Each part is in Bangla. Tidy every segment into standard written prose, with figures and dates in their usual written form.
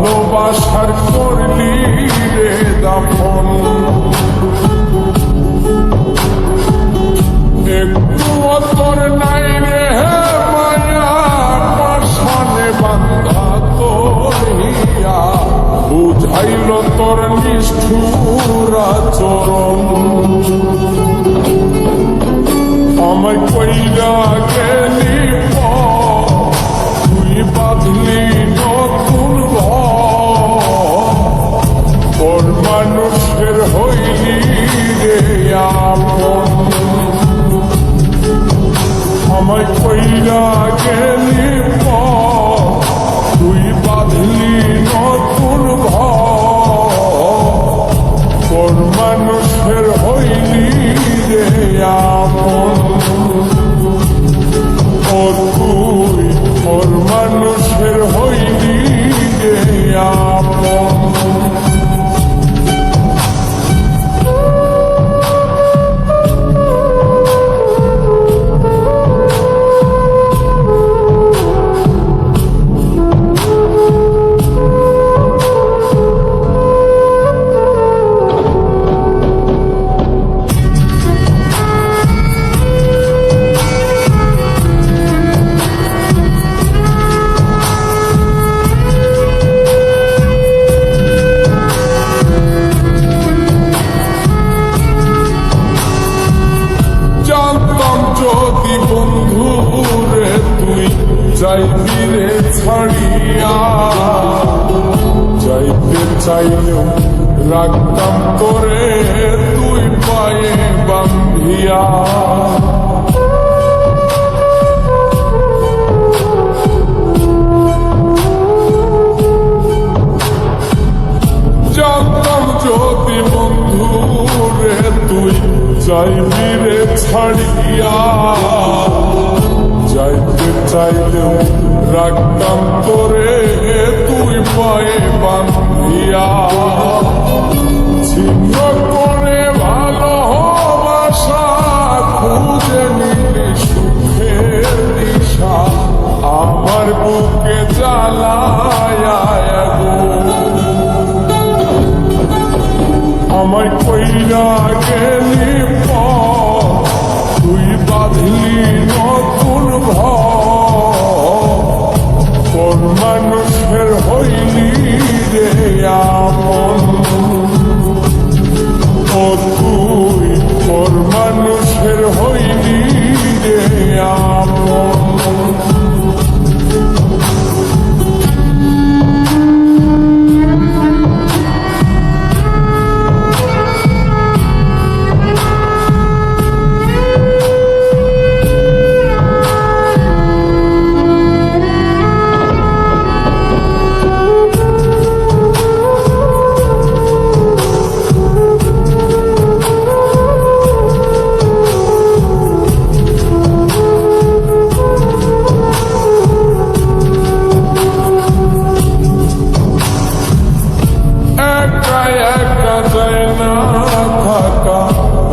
ভালোবাসার করলি রে দাফন, একটু তোর নাই রে মায়া পাশানে বান্ধা তোর হিয়া, বুঝাইল তোর নিষ্ঠুর আচরণ। আমায় কইরা গেলি তুই বাঁধলি নতুন ঘর, মানুষের হইলি রে আপন। আমায় কইরা গেলি তুই বাঁধলি নতুন ঘর, মানুষের হইলি রে আপন। ও তুই ওর মানুষের হইলি রে আপন। যদি বন্ধু রে তুই যাইবি রে ছাড়িয়া, যাইতে চাইলেও রাখতাম তোরে তুই পায়ে বান্ধিয়া। জানতাম যদি বন্ধু রে তুই যাইবি রে ছাড়িয়া, যাইতে চাইলেও রাখতাম তোরে তুই পায়ে বান্ধিয়া। ছিন্ন করে ভালোবাসা খুঁজে নিলি সুখের দিশা, আমার বুকে জ্বালায় আগুন। আমায় কইরা গেলি তুই বাঁধলি নতুন ঘর, মানুষের হইলি রে আপন। ও তুই ওর মানুষের হইলি রে আপন।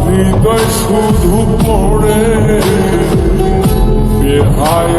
হৃদয় শুধু পড়ে বেহায়